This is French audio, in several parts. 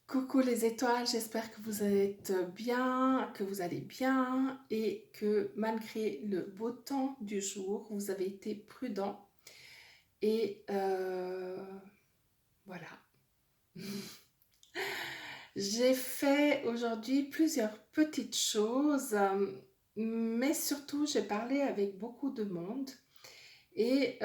Coucou les étoiles, j'espère que vous êtes bien, que vous allez bien et que malgré le beau temps du jour, vous avez été prudent. Et voilà. J'ai fait aujourd'hui plusieurs petites choses, mais surtout j'ai parlé avec beaucoup de monde. Et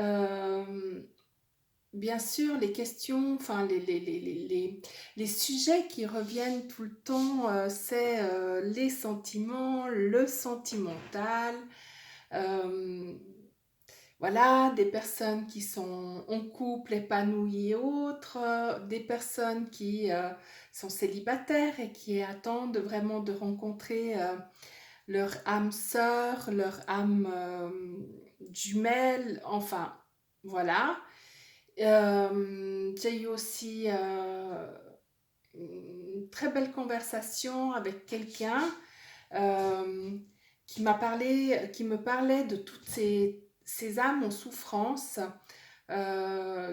bien sûr, les questions, enfin les sujets qui reviennent tout le temps, c'est les sentiments, le sentimental, euh, voilà, des personnes qui sont en couple épanoui et autres, des personnes qui sont célibataires et qui attendent vraiment de rencontrer leur âme sœur, leur âme jumelle, enfin, voilà. J'ai eu aussi une très belle conversation avec quelqu'un euh, qui me parlait de toutes ces âmes en souffrance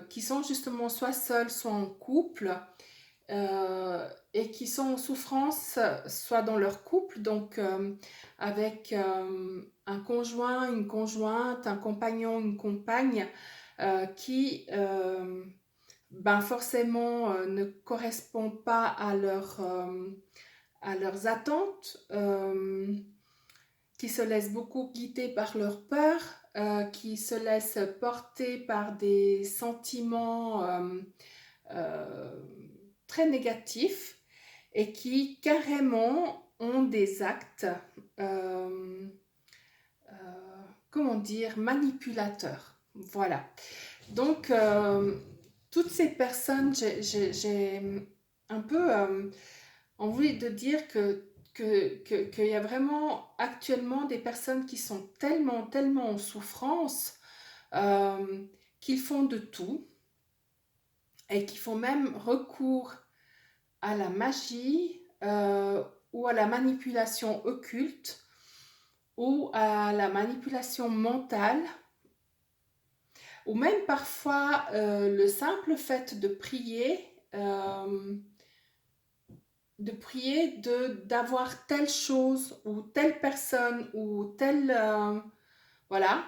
qui sont justement soit seules, soit en couple et qui sont en souffrance soit dans leur couple, donc avec un conjoint, une conjointe, un compagnon, une compagne qui ben forcément ne correspond pas à leurs attentes, qui se laissent beaucoup guider par leurs peurs, qui se laissent porter par des sentiments euh, très négatifs et qui carrément ont des actes, euh, euh, comment dire, manipulateurs. Voilà. Donc, toutes ces personnes, j'ai un peu envie de dire qu'il y a vraiment actuellement des personnes qui sont tellement en souffrance euh, qu'ils font de tout et qui font même recours à la magie ou à la manipulation occulte ou à la manipulation mentale ou même parfois le simple fait de prier d'avoir telle chose ou telle personne ou telle voilà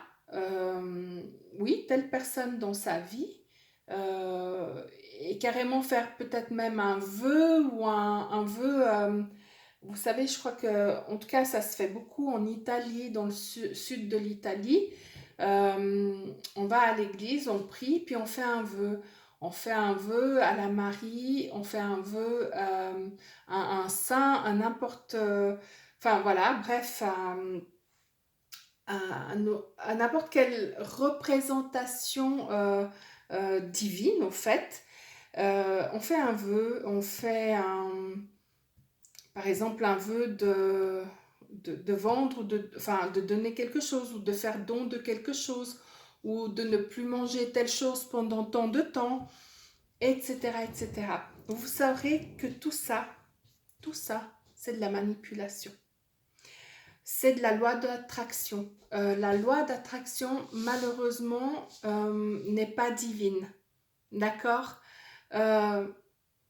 oui telle personne dans sa vie euh, et carrément faire peut-être même un vœu ou un vœu vous savez, je crois que, en tout cas, ça se fait beaucoup en Italie, dans le sud de l'Italie. On va à l'église, on prie, puis on fait un vœu. On fait un vœu à la Marie, on fait un vœu à un saint, à n'importe... enfin voilà, bref, à n'importe quelle représentation divine, au fait. On fait un vœu, on fait par exemple un vœu de vendre, enfin, de donner quelque chose ou de faire don de quelque chose ou de ne plus manger telle chose pendant tant de temps, etc. etc. Vous saurez que tout ça, c'est de la manipulation. C'est de la loi d'attraction. La loi d'attraction, malheureusement, n'est pas divine. D'accord. Euh,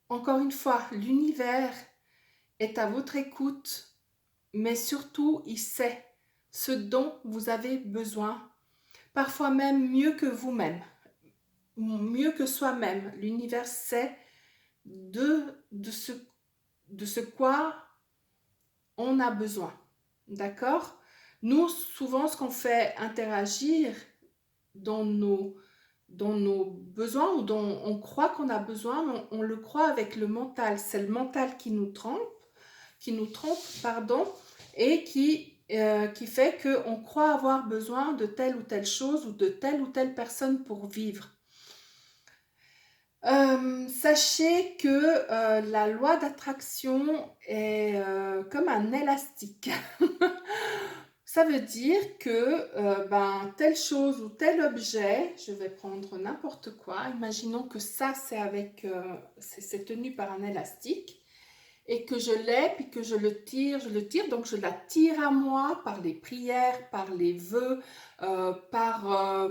Encore une fois, l'univers est à votre écoute, mais surtout, il sait ce dont vous avez besoin, parfois même mieux que vous-même, mieux que soi-même. L'univers sait de, de, ce, de ce quoi on a besoin. D'accord. Nous, souvent, ce qu'on fait interagir dans nos besoins ou dont on croit qu'on a besoin, on le croit avec le mental. C'est le mental qui nous trompe, pardon, et qui fait qu'on croit avoir besoin de telle ou telle chose ou de telle ou telle personne pour vivre. Sachez que la loi d'attraction est comme un élastique. Ça veut dire que ben, telle chose ou tel objet, je vais prendre n'importe quoi, imaginons que ça c'est tenu par un élastique, et que je l'ai, puis que je le tire, donc je l'attire à moi par les prières, par les vœux, par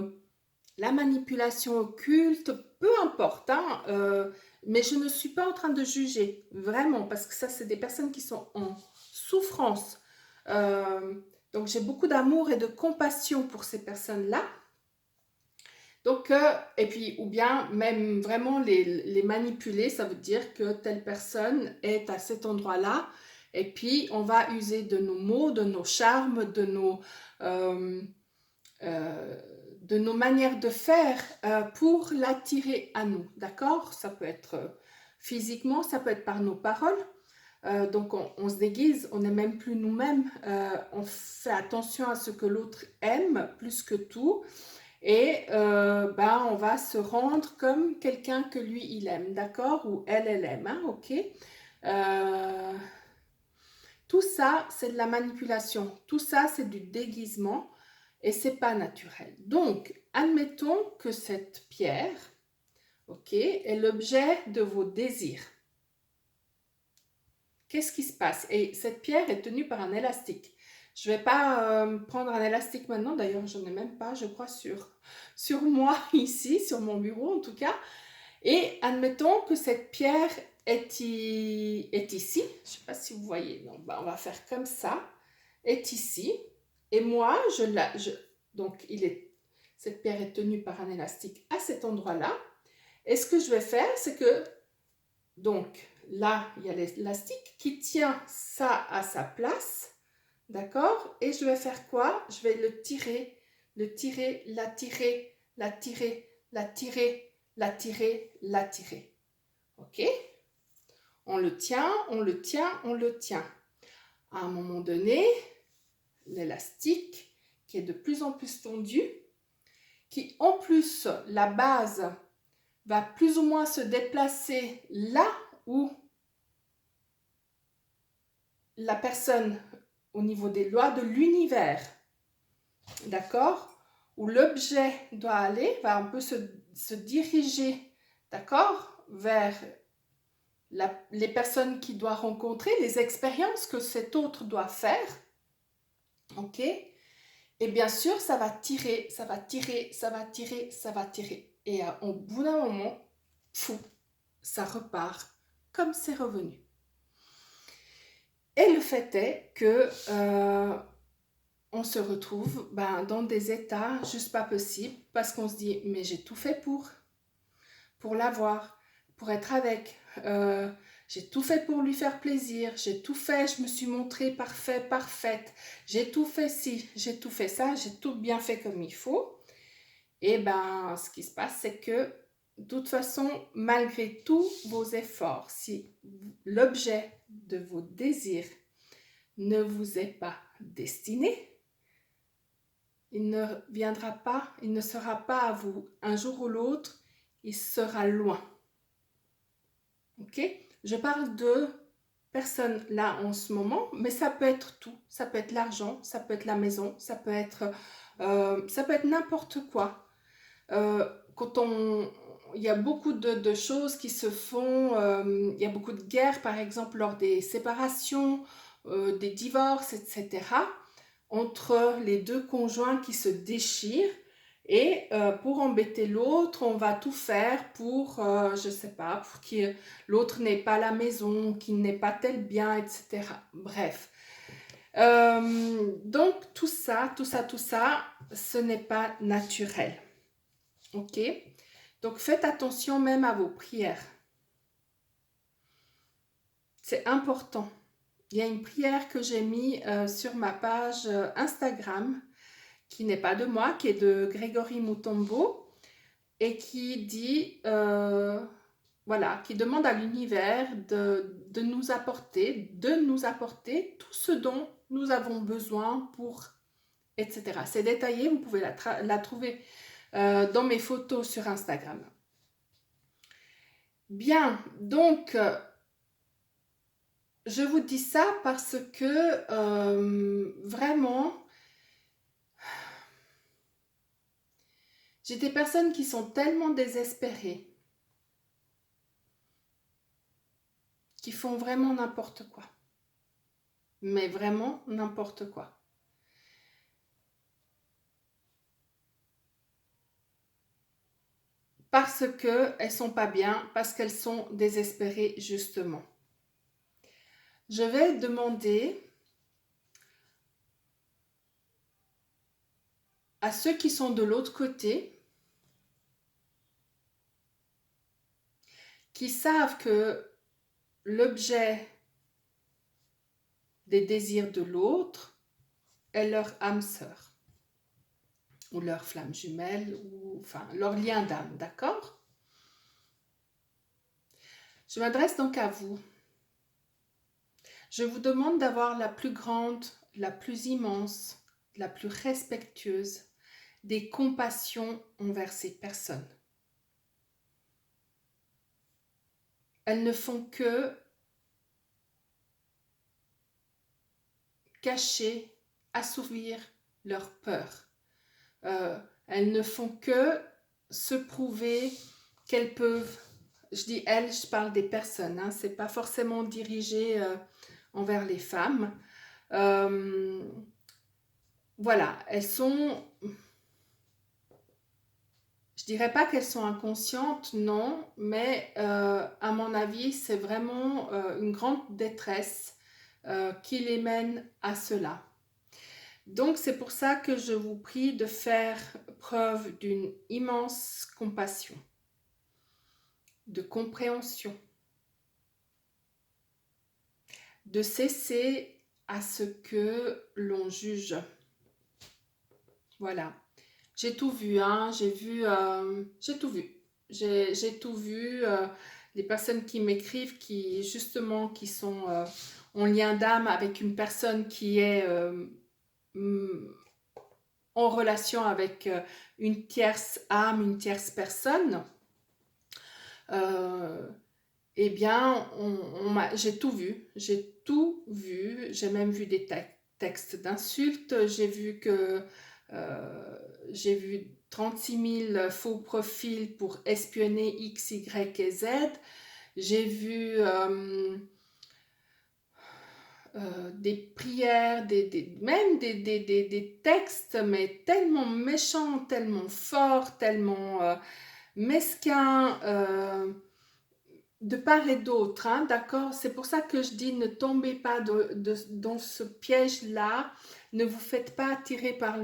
la manipulation occulte, peu importe, hein, Mais je ne suis pas en train de juger, vraiment, parce que ça, c'est des personnes qui sont en souffrance. Euh, donc, j'ai beaucoup d'amour et de compassion pour ces personnes-là. Donc, et puis, ou bien même vraiment les manipuler, ça veut dire que telle personne est à cet endroit-là, et puis on va user de nos mots, de nos charmes, euh, euh, de nos manières de faire pour l'attirer à nous, d'accord? Ça peut être physiquement, ça peut être par nos paroles. Donc on se déguise, on n'est même plus nous-mêmes, on fait attention à ce que l'autre aime plus que tout. Et ben, on va se rendre comme quelqu'un que lui, il aime, d'accord? Ou elle aime, hein, ok? Euh, tout ça, c'est de la manipulation. Tout ça, c'est du déguisement et c'est pas naturel. Donc, admettons que cette pierre, ok, est l'objet de vos désirs. Qu'est-ce qui se passe? Et cette pierre est tenue par un élastique. Je ne vais pas prendre un élastique maintenant, d'ailleurs je n'en ai même pas, je crois, sur moi ici, sur mon bureau en tout cas. Et admettons que cette pierre est ici, je ne sais pas si vous voyez, donc, on va faire comme ça, est ici. Et moi, donc cette pierre est tenue par un élastique à cet endroit-là. Et ce que je vais faire, c'est que donc là, il y a l'élastique qui tient ça à sa place, d'accord? Et je vais faire quoi? Je vais le tirer, l'attirer, l'attirer, l'attirer, l'attirer, l'attirer. Ok? On le tient, on le tient, on le tient. À un moment donné, l'élastique qui est de plus en plus tendu, qui en plus, la base va plus ou moins se déplacer là où la personne, au niveau des lois de l'univers, d'accord, où l'objet doit aller, va un peu se diriger, d'accord, vers les personnes qu'il doit rencontrer, les expériences que cet autre doit faire, ok, et bien sûr, ça va tirer, ça va tirer, ça va tirer, ça va tirer. Et au bout d'un moment, fou, ça repart comme c'est revenu. Et le fait est que on se retrouve dans des états juste pas possibles parce qu'on se dit mais j'ai tout fait pour l'avoir, pour être avec, j'ai tout fait pour lui faire plaisir, j'ai tout fait, je me suis montrée parfaite, j'ai tout fait ci, j'ai tout fait ça, j'ai tout bien fait comme il faut. Et ce qui se passe, c'est que de toute façon, malgré tous vos efforts, si l'objet de vos désirs ne vous est pas destiné, il ne viendra pas, il ne sera pas à vous. Un jour ou l'autre, il sera loin. Ok? Je parle de personnes là en ce moment, mais ça peut être tout. Ça peut être l'argent, ça peut être la maison, ça peut être n'importe quoi. Quand il y a beaucoup de choses qui se font, il y a beaucoup de guerres, par exemple, lors des séparations, des divorces, etc., entre les deux conjoints qui se déchirent. Et pour embêter l'autre, on va tout faire pour, je ne sais pas, pour que l'autre n'ait pas la maison, qu'il n'ait pas tel bien, etc. Bref. Donc tout ça, ce n'est pas naturel. Ok? Donc faites attention même à vos prières. C'est important. Il y a une prière que j'ai mise sur ma page Instagram, qui n'est pas de moi, qui est de Grégory Mutombo, et qui dit, voilà, qui demande à l'univers de nous apporter tout ce dont nous avons besoin pour, etc. C'est détaillé, vous pouvez la trouver dans mes photos sur Instagram. Bien, donc, je vous dis ça parce que vraiment, j'ai des personnes qui sont tellement désespérées, qui font vraiment n'importe quoi. Mais vraiment n'importe quoi. parce qu'elles sont pas bien, parce qu'elles sont désespérées justement. Je vais demander à ceux qui sont de l'autre côté, qui savent que l'objet des désirs de l'autre est leur âme sœur, ou leur flamme jumelle, ou enfin leur lien d'âme, d'accord? Je m'adresse donc à vous. Je vous demande d'avoir la plus grande, la plus immense, la plus respectueuse des compassions envers ces personnes. Elles ne font que cacher, assouvir leur peur. Elles ne font que se prouver qu'elles peuvent, je dis elles, je parle des personnes, hein, c'est pas forcément dirigé envers les femmes. Voilà, elles sont, je dirais pas qu'elles sont inconscientes, non, mais à mon avis, c'est vraiment une grande détresse qui les mène à cela. Donc c'est pour ça que je vous prie de faire preuve d'une immense compassion, de compréhension, de cesser à ce que l'on juge. Voilà. J'ai tout vu, hein. J'ai tout vu. J'ai tout vu. Les personnes qui m'écrivent, qui justement, qui sont en lien d'âme avec une personne qui est en relation avec une tierce âme, une tierce personne, eh bien, j'ai tout vu. J'ai tout vu. J'ai même vu des textes d'insultes. J'ai vu 36 000 faux profils pour espionner X, Y et Z. J'ai vu des prières, même des textes, mais tellement méchants, tellement forts, tellement mesquins, de part et d'autre, hein, d'accord? C'est pour ça que je dis ne tombez pas dans ce piège-là, ne vous faites pas attirer par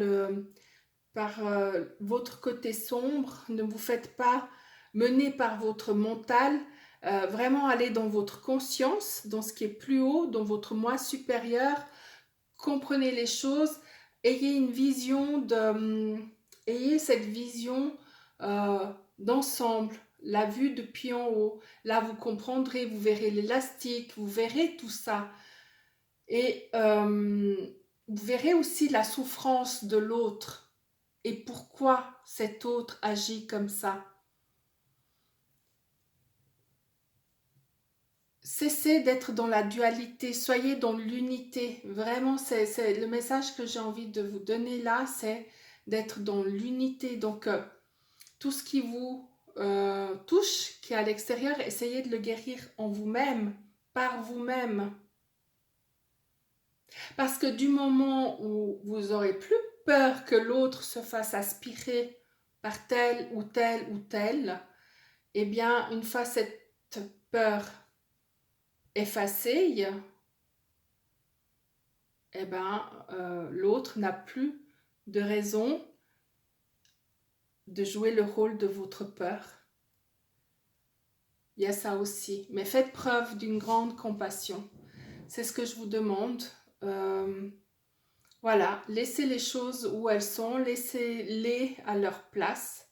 votre côté sombre, ne vous faites pas mener par votre mental, vraiment aller dans votre conscience, dans ce qui est plus haut, dans votre moi supérieur, comprenez les choses, ayez une vision ayez cette vision d'ensemble, la vue depuis en haut. Là, vous comprendrez, vous verrez l'élastique, vous verrez tout ça. Et vous verrez aussi la souffrance de l'autre et pourquoi cet autre agit comme ça. Cessez d'être dans la dualité, soyez dans l'unité. Vraiment, c'est le message que j'ai envie de vous donner là, c'est d'être dans l'unité. Donc, tout ce qui vous touche, qui est à l'extérieur, essayez de le guérir en vous-même, par vous-même. Parce que du moment où vous aurez plus peur que l'autre se fasse aspirer par tel ou tel ou tel, eh bien, une fois cette peur effacée, eh ben, l'autre n'a plus de raison de jouer le rôle de votre peur. Il y a ça aussi. Mais faites preuve d'une grande compassion. C'est ce que je vous demande. Voilà, laissez les choses où elles sont, laissez-les à leur place.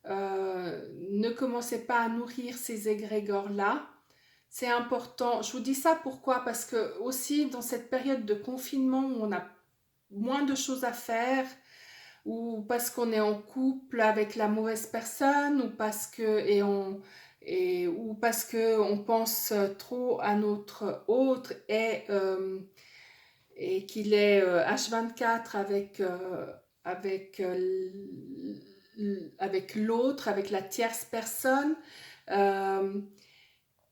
Ne commencez pas à nourrir ces égrégores-là. C'est important. Je vous dis ça pourquoi? Parce que aussi dans cette période de confinement où on a moins de choses à faire, ou parce qu'on est en couple avec la mauvaise personne, ou parce que on pense trop à notre autre et qu'il est H24 avec l'autre, avec la tierce personne, euh,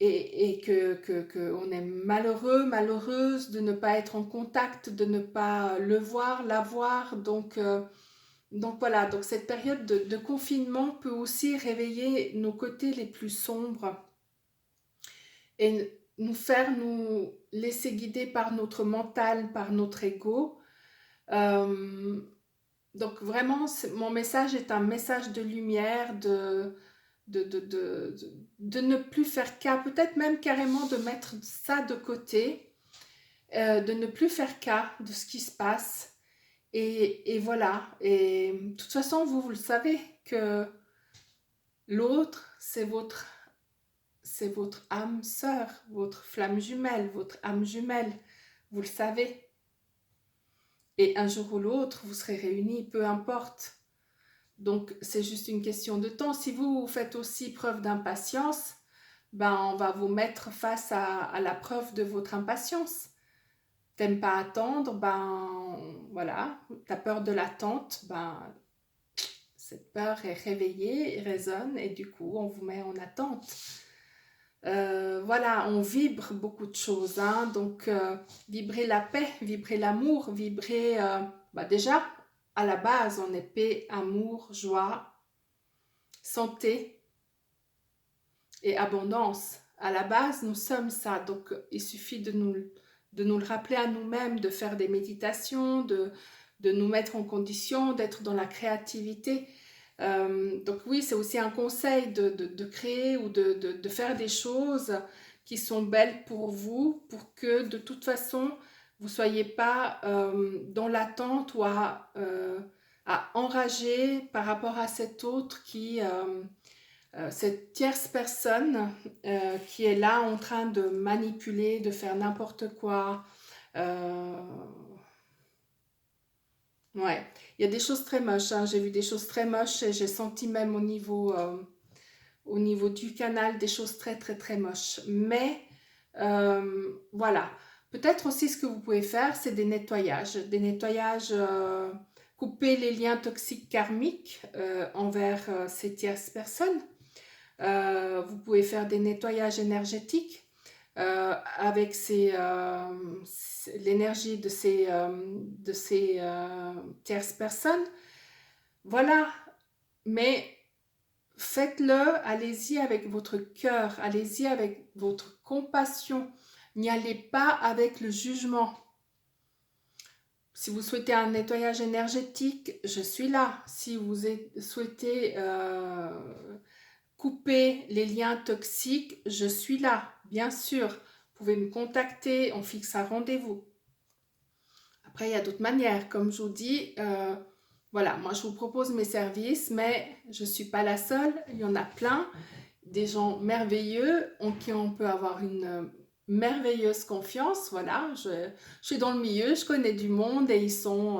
et que on est malheureux, malheureuse de ne pas être en contact, de ne pas le voir, la voir. Donc, Donc voilà, donc cette période de confinement peut aussi réveiller nos côtés les plus sombres et nous faire nous laisser guider par notre mental, par notre ego. Euh, donc vraiment, mon message est un message de lumière, de ne plus faire cas, peut-être même carrément de mettre ça de côté, de ne plus faire cas de ce qui se passe. Et voilà. Et de toute façon, vous le savez que l'autre, c'est votre âme sœur, votre flamme jumelle, votre âme jumelle. Vous le savez. Et un jour ou l'autre, vous serez réunis, peu importe. Donc, c'est juste une question de temps. Si vous faites aussi preuve d'impatience, ben, on va vous mettre face à la preuve de votre impatience. T'aimes pas attendre, ben voilà, t'as peur de l'attente, ben cette peur est réveillée, résonne et du coup on vous met en attente. Voilà, on vibre beaucoup de choses, hein, donc vibrer la paix, vibrer l'amour, vibrer, bah déjà à la base on est paix, amour, joie, santé et abondance. À la base nous sommes ça, donc il suffit de nous le rappeler à nous-mêmes, de faire des méditations, de nous mettre en condition, d'être dans la créativité. Donc oui, c'est aussi un conseil de créer ou de faire des choses qui sont belles pour vous, pour que de toute façon, vous ne soyez pas dans l'attente ou à enrager par rapport à cet autre cette tierce personne qui est là en train de manipuler, de faire n'importe quoi. Euh, ouais, il y a des choses très moches, hein. J'ai vu des choses très moches et j'ai senti même au niveau du canal des choses très très très moches. Mais voilà, peut-être aussi ce que vous pouvez faire, c'est des nettoyages, couper les liens toxiques karmiques envers ces tierces personnes. Vous pouvez faire des nettoyages énergétiques avec l'énergie de ces tierces personnes. Voilà, mais faites-le, allez-y avec votre cœur, allez-y avec votre compassion. N'y allez pas avec le jugement. Si vous souhaitez un nettoyage énergétique, je suis là. Si vous souhaitez couper les liens toxiques, je suis là, bien sûr. Vous pouvez me contacter, on fixe un rendez-vous. Après, il y a d'autres manières. Comme je vous dis, voilà, moi je vous propose mes services, mais je ne suis pas la seule. Il y en a plein, des gens merveilleux en qui on peut avoir une merveilleuse confiance. Voilà, je suis dans le milieu, je connais du monde et ils sont,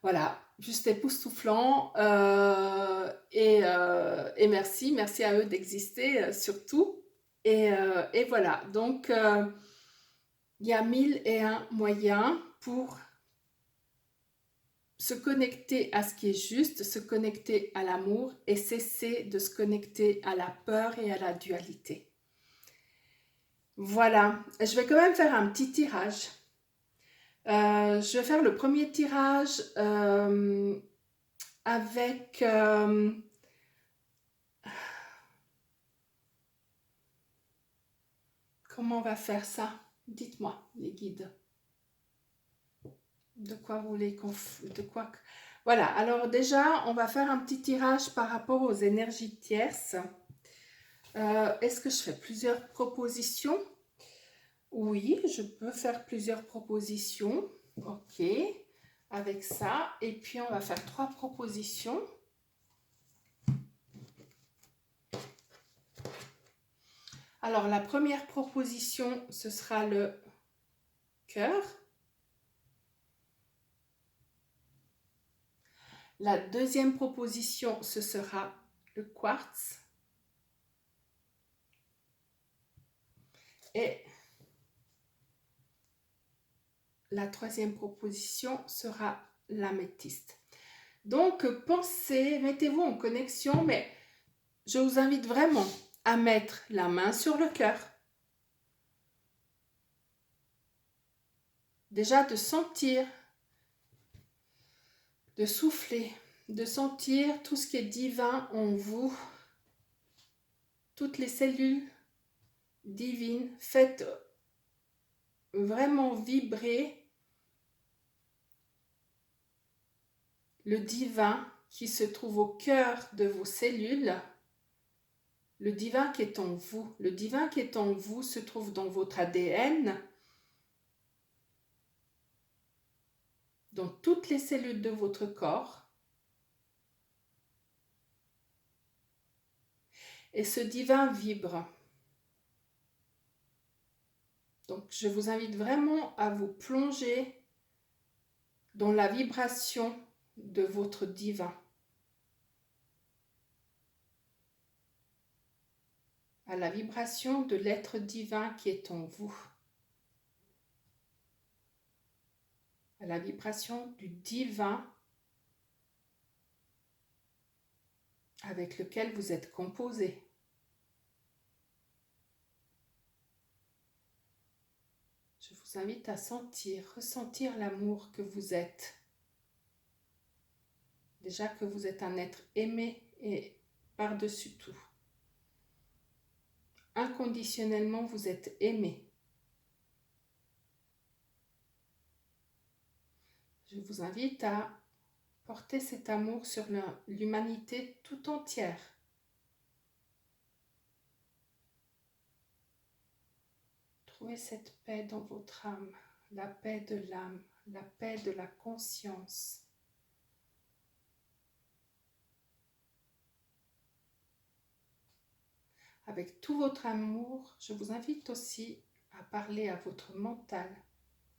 voilà, juste époustouflants. Et merci, merci à eux d'exister surtout. Et voilà, donc il y a 1001 moyens pour se connecter à ce qui est juste, se connecter à l'amour et cesser de se connecter à la peur et à la dualité. Voilà, je vais quand même faire un petit tirage. Je vais faire le premier tirage avec... comment on va faire ça? Dites-moi, les guides. De quoi vous voulez de quoi? Voilà, alors déjà, on va faire un petit tirage par rapport aux énergies tierces. Est-ce que je fais plusieurs propositions? Oui, je peux faire plusieurs propositions. Ok, avec ça. Et puis, on va faire 3 propositions. Alors, la première proposition, ce sera le cœur. La deuxième proposition, ce sera le quartz. Et la troisième proposition sera l'améthyste. Donc, pensez, mettez-vous en connexion, mais je vous invite vraiment à mettre la main sur le cœur. Déjà de sentir de souffler, de sentir tout ce qui est divin en vous, toutes les cellules divines. Faites vraiment vibrer le divin qui se trouve au cœur de vos cellules, le divin qui est en vous. Le divin qui est en vous se trouve dans votre ADN, dans toutes les cellules de votre corps. Et ce divin vibre. Donc, je vous invite vraiment à vous plonger dans la vibration de votre divin. À la vibration de l'être divin qui est en vous. À la vibration du divin avec lequel vous êtes composé. Je vous invite à ressentir l'amour que vous êtes. Déjà que vous êtes un être aimé et par-dessus tout. Inconditionnellement, vous êtes aimé. Je vous invite à porter cet amour sur l'humanité tout entière. Trouvez cette paix dans votre âme, la paix de l'âme, la paix de la conscience. Avec tout votre amour, je vous invite aussi à parler à votre mental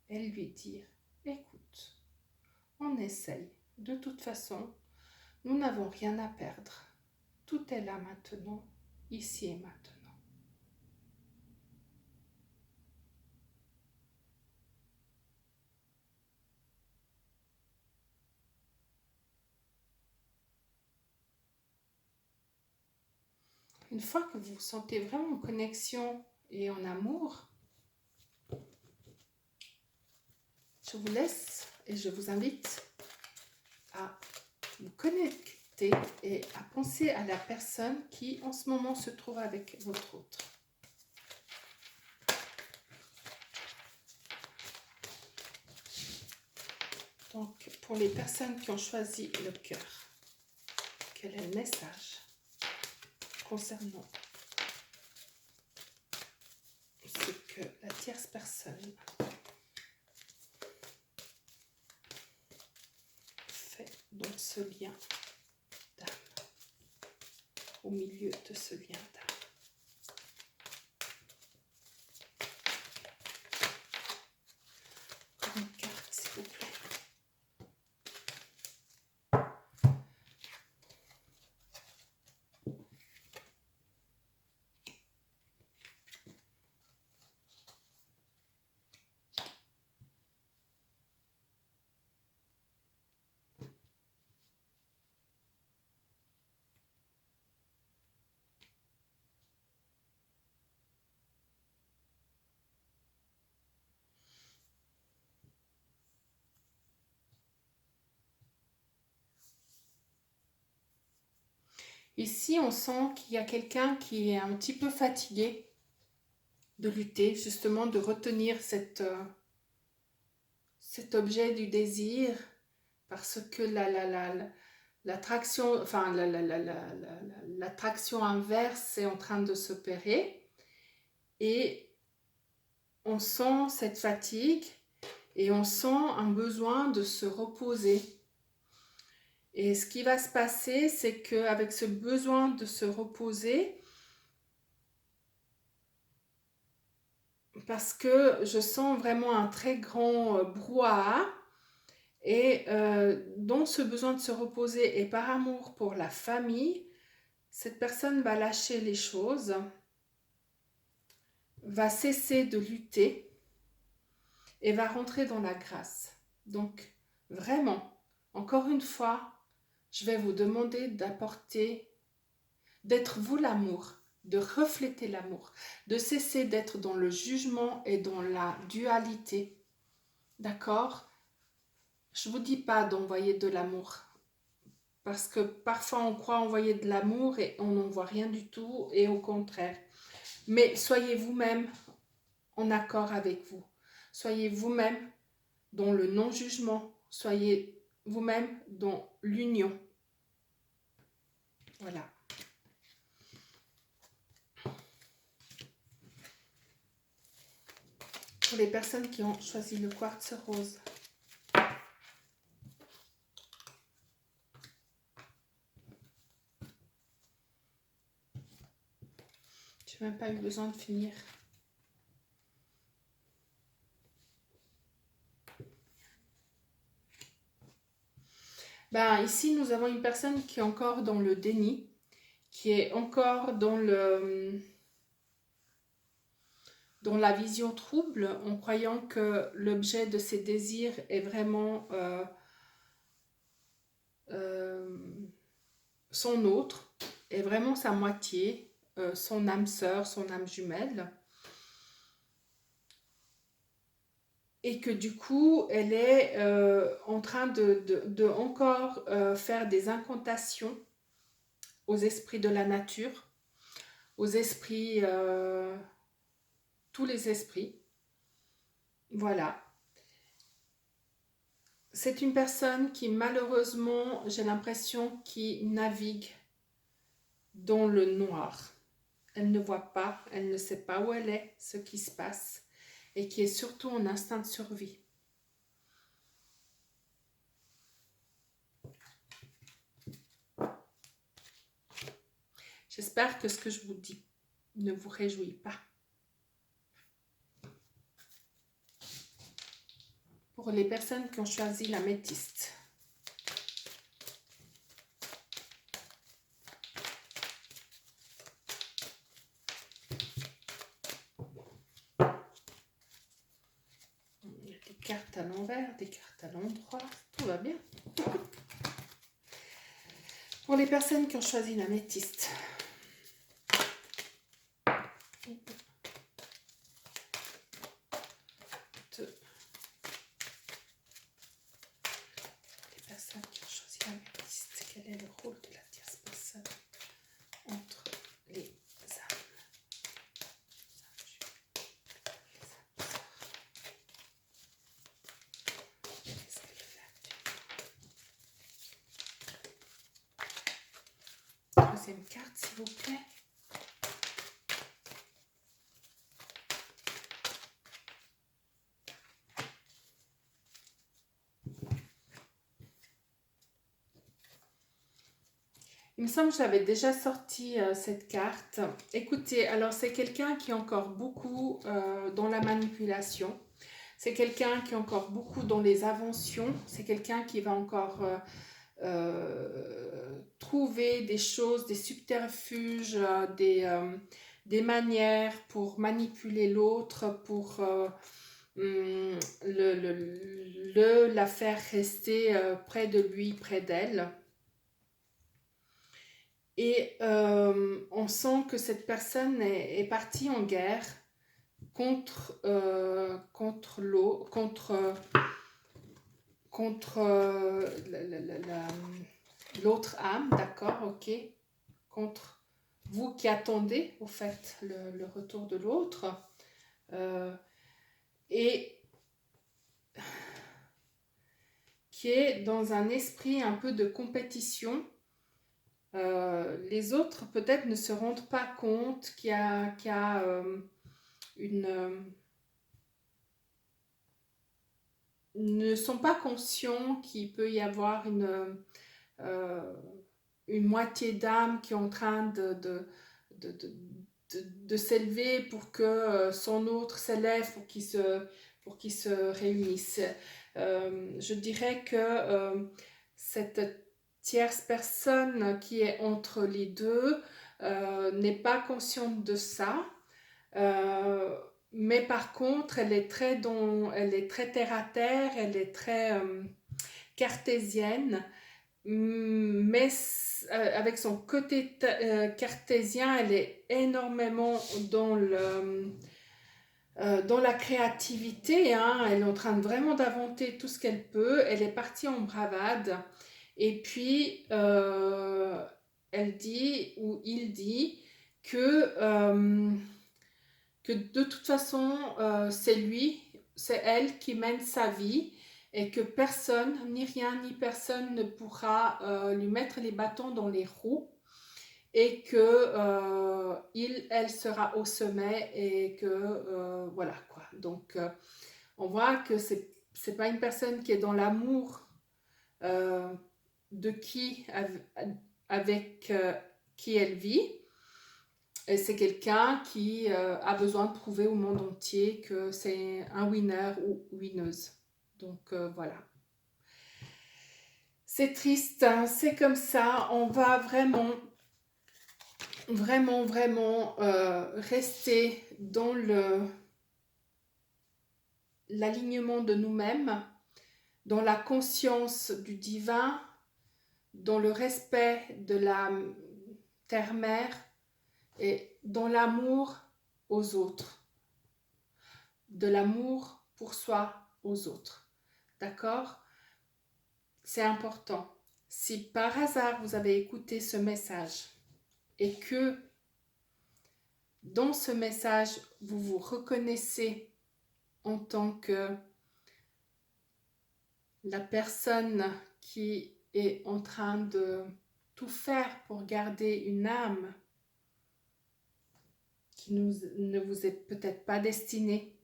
et lui dire « Écoute, on essaye. De toute façon, nous n'avons rien à perdre. Tout est là maintenant, ici et maintenant. » Une fois que vous vous sentez vraiment en connexion et en amour, je vous laisse et je vous invite à vous connecter et à penser à la personne qui en ce moment se trouve avec votre autre. Donc, pour les personnes qui ont choisi le cœur, quel est le message concernant ce que la tierce personne fait dans ce lien d'âme, au milieu de ce lien d'âme. Encore une carte, s'il vous plaît. Ici, on sent qu'il y a quelqu'un qui est un petit peu fatigué de lutter, justement de retenir cet objet du désir, parce que l'attraction, enfin l'attraction inverse est en train de s'opérer et on sent cette fatigue et on sent un besoin de se reposer. Et ce qui va se passer, c'est qu'avec ce besoin de se reposer, parce que je sens vraiment un très grand brouhaha, et dans ce besoin de se reposer et par amour pour la famille, cette personne va lâcher les choses, va cesser de lutter et va rentrer dans la grâce. Donc vraiment, encore une fois, je vais vous demander d'être vous l'amour, de refléter l'amour, de cesser d'être dans le jugement et dans la dualité. D'accord ? Je ne vous dis pas d'envoyer de l'amour. Parce que parfois on croit envoyer de l'amour et on n'en voit rien du tout et au contraire. Mais soyez vous-même en accord avec vous. Soyez vous-même dans le non-jugement. Soyez vous-même dans l'union. Voilà. Pour les personnes qui ont choisi le quartz rose. Je n'ai même pas eu besoin de finir. Ben, ici, nous avons une personne qui est encore dans le déni, qui est encore dans la vision trouble, en croyant que l'objet de ses désirs est vraiment son autre, est vraiment sa moitié, son âme sœur, son âme jumelle. Et que du coup, elle est en train de encore faire des incantations aux esprits de la nature, aux esprits, tous les esprits. Voilà. C'est une personne qui malheureusement, j'ai l'impression, qui navigue dans le noir. Elle ne voit pas, elle ne sait pas où elle est, ce qui se passe, et qui est surtout en instinct de survie. J'espère que ce que je vous dis ne vous réjouit pas. Pour les personnes qui ont choisi l'améthyste. Il y a des cartes à l'envers, des cartes à l'endroit, tout va bien. Pour les personnes qui ont choisi l'améthyste. Les personnes qui ont choisi l'améthyste, quel est le rôle de la tierce personne entre les âmes? Qu'est-ce qu'elle fait actuellement? Troisième carte, s'il vous plaît. Il me semble que j'avais déjà sorti cette carte. Écoutez, alors c'est quelqu'un qui est encore beaucoup dans la manipulation. C'est quelqu'un qui est encore beaucoup dans les inventions. C'est quelqu'un qui va encore trouver des choses, des subterfuges, des manières pour manipuler l'autre, pour la faire rester près de lui, près d'elle. Et on sent que cette personne est partie en guerre contre l'autre âme, d'accord, ok, contre vous qui attendez au fait le retour de l'autre, et qui est dans un esprit un peu de compétition. Les autres peut-être ne se rendent pas compte qu'il y a ne sont pas conscients qu'il peut y avoir une moitié d'âme qui est en train de s'élever pour que son autre s'élève, pour qu'ils se réunissent. Je dirais que cette tierce personne qui est entre les deux n'est pas consciente de ça. Mais par contre, elle est très terre à terre, elle est très cartésienne, mais avec son côté cartésien, elle est énormément dans dans la créativité, hein, elle est en train vraiment d'inventer tout ce qu'elle peut. Elle est partie en bravade. Et puis, elle dit, ou il dit, que, que de toute façon, c'est lui, c'est elle qui mène sa vie et que personne, ni rien, ni personne ne pourra lui mettre les bâtons dans les roues et que elle sera au sommet et que voilà quoi. Donc on voit que c'est pas une personne qui est dans l'amour euh, de qui avec qui elle vit. Et c'est quelqu'un qui a besoin de prouver au monde entier que c'est un winner ou winneuse. Donc voilà. C'est triste, hein, c'est comme ça. On va vraiment vraiment rester dans l'alignement de nous-mêmes, dans la conscience du divin, dans le respect de la terre-mère et dans l'amour aux autres, de l'amour pour soi aux autres. D'accord? C'est important. Si par hasard vous avez écouté ce message et que dans ce message, vous vous reconnaissez en tant que la personne qui est en train de tout faire pour garder une âme qui ne vous est peut-être pas destinée.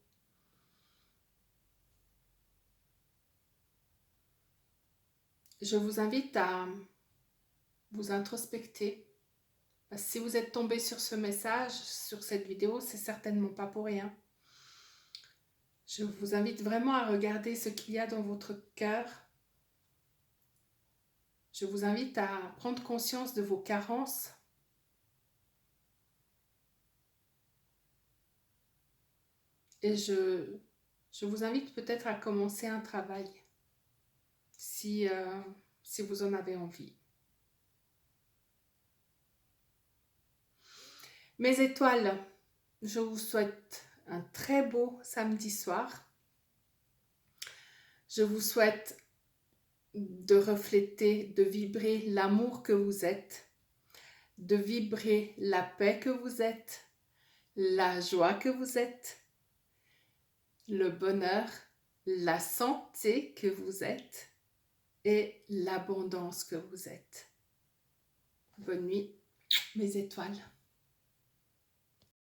Je vous invite à vous introspecter. Si vous êtes tombé sur ce message, sur cette vidéo, c'est certainement pas pour rien. Je vous invite vraiment à regarder ce qu'il y a dans votre cœur. Je vous invite à prendre conscience de vos carences. Et je vous invite peut-être à commencer un travail si vous en avez envie. Mes étoiles, je vous souhaite un très beau samedi soir. Je vous souhaite de refléter, de vibrer l'amour que vous êtes, de vibrer la paix que vous êtes, la joie que vous êtes, le bonheur, la santé que vous êtes et l'abondance que vous êtes. Bonne nuit, mes étoiles.